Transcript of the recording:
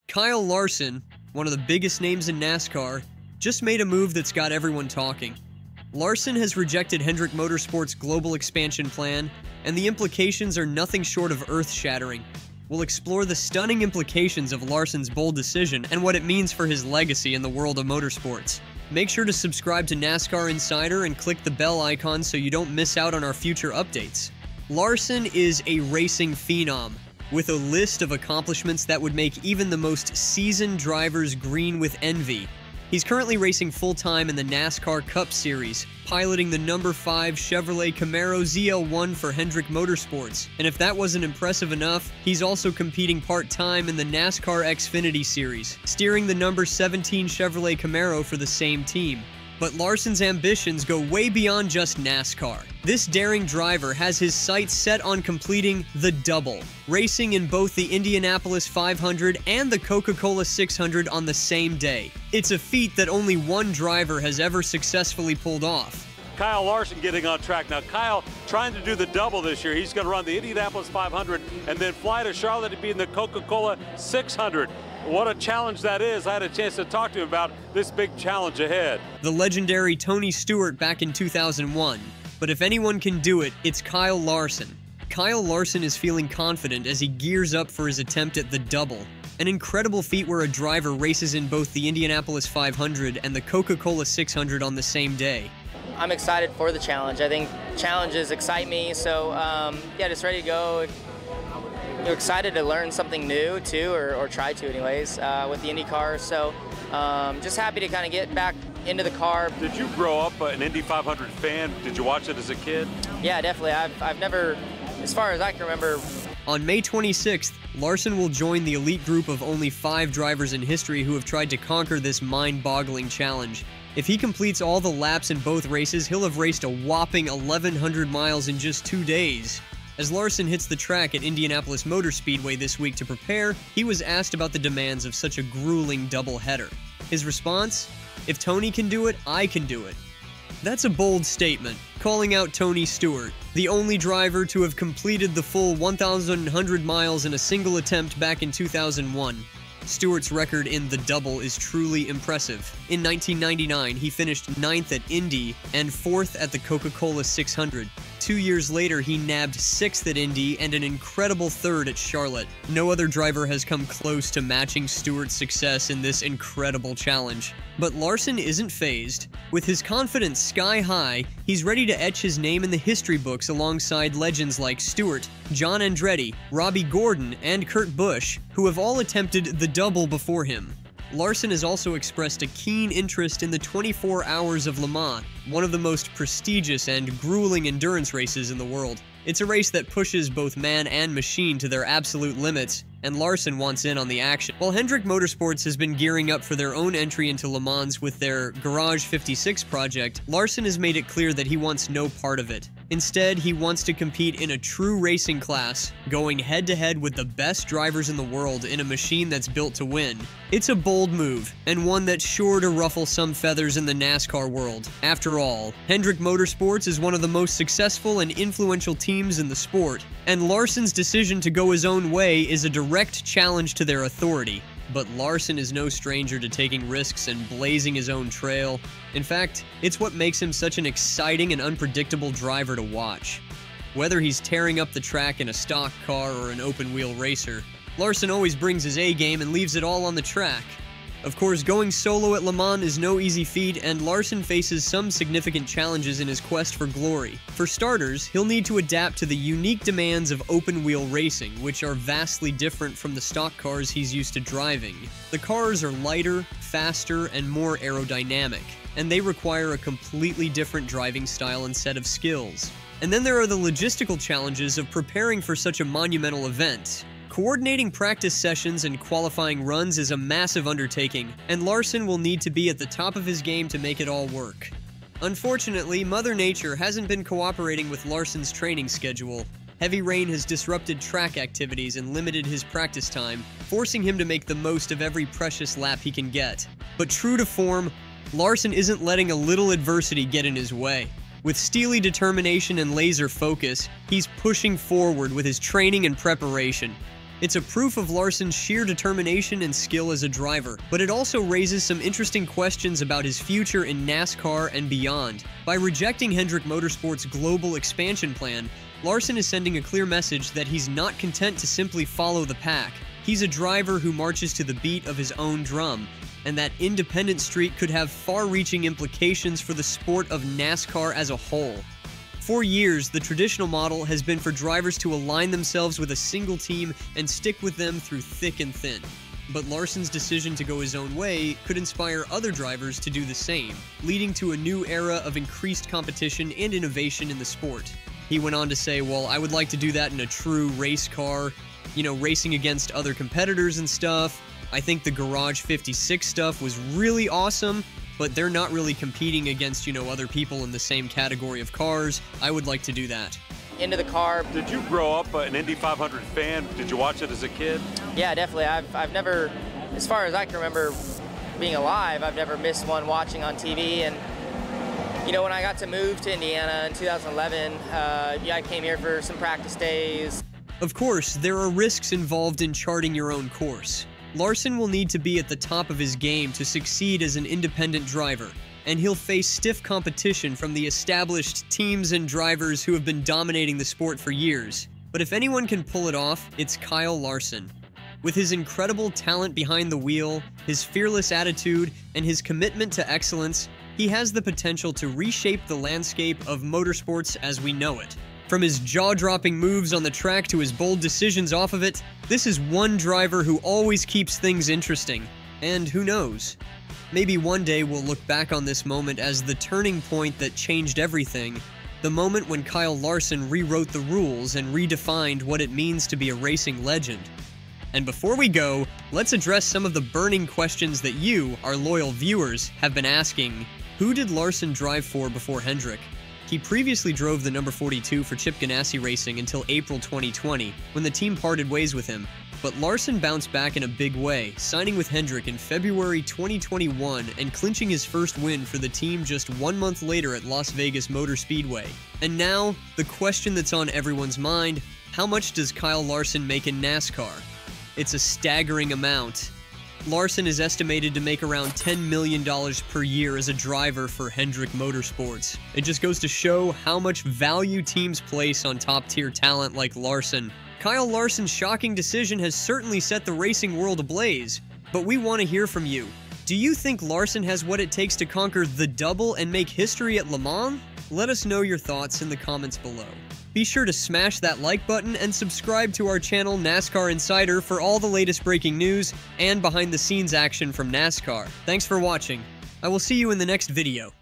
Kyle Larson, one of the biggest names in NASCAR, just made a move that's got everyone talking. Larson has rejected Hendrick Motorsports' global expansion plan, and the implications are nothing short of earth-shattering. We'll explore the stunning implications of Larson's bold decision and what it means for his legacy in the world of motorsports. Make sure to subscribe to NASCAR Insider and click the bell icon so you don't miss out on our future updates. Larson is a racing phenom, with a list of accomplishments that would make even the most seasoned drivers green with envy. He's currently racing full-time in the NASCAR Cup Series, piloting the number 5 Chevrolet Camaro ZL1 for Hendrick Motorsports. And if that wasn't impressive enough, he's also competing part-time in the NASCAR Xfinity Series, steering the number 17 Chevrolet Camaro for the same team. But Larson's ambitions go way beyond just NASCAR. This daring driver has his sights set on completing the double, racing in both the Indianapolis 500 and the Coca-Cola 600 on the same day. It's a feat that only one driver has ever successfully pulled off. Kyle Larson getting on track. Now, Kyle trying to do the double this year. He's going to run the Indianapolis 500 and then fly to Charlotte to be in the Coca-Cola 600. What a challenge that is. I had a chance to talk to him about this big challenge ahead. The legendary Tony Stewart back in 2001. But if anyone can do it, it's Kyle Larson. Kyle Larson is feeling confident as he gears up for his attempt at the double. An incredible feat where a driver races in both the Indianapolis 500 and the Coca-Cola 600 on the same day. I'm excited for the challenge. I think challenges excite me, so yeah, just ready to go. You're excited to learn something new too, or try to anyways, with the IndyCar. So just happy to kind of get back into the car. Did you grow up an Indy 500 fan? Did you watch it as a kid? Yeah, definitely. I've never, as far as I can remember. On May 26th, Larson will join the elite group of only 5 drivers in history who have tried to conquer this mind-boggling challenge. If he completes all the laps in both races, he'll have raced a whopping 1,100 miles in just 2 days. As Larson hits the track at Indianapolis Motor Speedway this week to prepare, he was asked about the demands of such a grueling doubleheader. His response? "If Tony can do it, I can do it." That's a bold statement, calling out Tony Stewart, the only driver to have completed the full 1,100 miles in a single attempt back in 2001. Stewart's record in the double is truly impressive. In 1999, he finished 9th at Indy and 4th at the Coca-Cola 600. 2 years later, he nabbed 6th at Indy and an incredible 3rd at Charlotte. No other driver has come close to matching Stewart's success in this incredible challenge. But Larson isn't fazed. With his confidence sky high, he's ready to etch his name in the history books alongside legends like Stewart, John Andretti, Robbie Gordon, and Kurt Busch, who have all attempted the double before him. Larson has also expressed a keen interest in the 24 Hours of Le Mans, one of the most prestigious and grueling endurance races in the world. It's a race that pushes both man and machine to their absolute limits, and Larson wants in on the action. While Hendrick Motorsports has been gearing up for their own entry into Le Mans with their Garage 56 project, Larson has made it clear that he wants no part of it. Instead, he wants to compete in a true racing class, going head-to-head with the best drivers in the world in a machine that's built to win. It's a bold move, and one that's sure to ruffle some feathers in the NASCAR world. After all, Hendrick Motorsports is one of the most successful and influential teams in the sport, and Larson's decision to go his own way is a direct challenge to their authority. But Larson is no stranger to taking risks and blazing his own trail. In fact, it's what makes him such an exciting and unpredictable driver to watch. Whether he's tearing up the track in a stock car or an open-wheel racer, Larson always brings his A-game and leaves it all on the track. Of course, going solo at Le Mans is no easy feat, and Larson faces some significant challenges in his quest for glory. For starters, he'll need to adapt to the unique demands of open-wheel racing, which are vastly different from the stock cars he's used to driving. The cars are lighter, faster, and more aerodynamic, and they require a completely different driving style and set of skills. And then there are the logistical challenges of preparing for such a monumental event. Coordinating practice sessions and qualifying runs is a massive undertaking, and Larson will need to be at the top of his game to make it all work. Unfortunately, Mother Nature hasn't been cooperating with Larson's training schedule. Heavy rain has disrupted track activities and limited his practice time, forcing him to make the most of every precious lap he can get. But true to form, Larson isn't letting a little adversity get in his way. With steely determination and laser focus, he's pushing forward with his training and preparation. It's a proof of Larson's sheer determination and skill as a driver, but it also raises some interesting questions about his future in NASCAR and beyond. By rejecting Hendrick Motorsports' global expansion plan, Larson is sending a clear message that he's not content to simply follow the pack. He's a driver who marches to the beat of his own drum, and that independent streak could have far-reaching implications for the sport of NASCAR as a whole. For years, the traditional model has been for drivers to align themselves with a single team and stick with them through thick and thin. But Larson's decision to go his own way could inspire other drivers to do the same, leading to a new era of increased competition and innovation in the sport. He went on to say, well, I would like to do that in a true race car, racing against other competitors and stuff. I think the Garage 56 stuff was really awesome, but they're not really competing against, other people in the same category of cars. I would like to do that. Into the car. Did you grow up an Indy 500 fan? Did you watch it as a kid? Yeah, definitely. I've never, as far as I can remember being alive, I've never missed one watching on TV. And, when I got to move to Indiana in 2011, I came here for some practice days. Of course, there are risks involved in charting your own course. Larson will need to be at the top of his game to succeed as an independent driver, and he'll face stiff competition from the established teams and drivers who have been dominating the sport for years. But if anyone can pull it off, it's Kyle Larson. With his incredible talent behind the wheel, his fearless attitude, and his commitment to excellence, he has the potential to reshape the landscape of motorsports as we know it. From his jaw-dropping moves on the track to his bold decisions off of it, this is one driver who always keeps things interesting. And who knows? Maybe one day we'll look back on this moment as the turning point that changed everything, the moment when Kyle Larson rewrote the rules and redefined what it means to be a racing legend. And before we go, let's address some of the burning questions that you, our loyal viewers, have been asking. Who did Larson drive for before Hendrick? He previously drove the number 42 for Chip Ganassi Racing until April 2020, when the team parted ways with him. But Larson bounced back in a big way, signing with Hendrick in February 2021 and clinching his first win for the team just 1 month later at Las Vegas Motor Speedway. And now, the question that's on everyone's mind, how much does Kyle Larson make in NASCAR? It's a staggering amount. Larson is estimated to make around $10 million per year as a driver for Hendrick Motorsports. It just goes to show how much value teams place on top-tier talent like Larson. Kyle Larson's shocking decision has certainly set the racing world ablaze, but we want to hear from you. Do you think Larson has what it takes to conquer the double and make history at Le Mans? Let us know your thoughts in the comments below. Be sure to smash that like button and subscribe to our channel NASCAR Insider for all the latest breaking news and behind-the-scenes action from NASCAR. Thanks for watching. I will see you in the next video.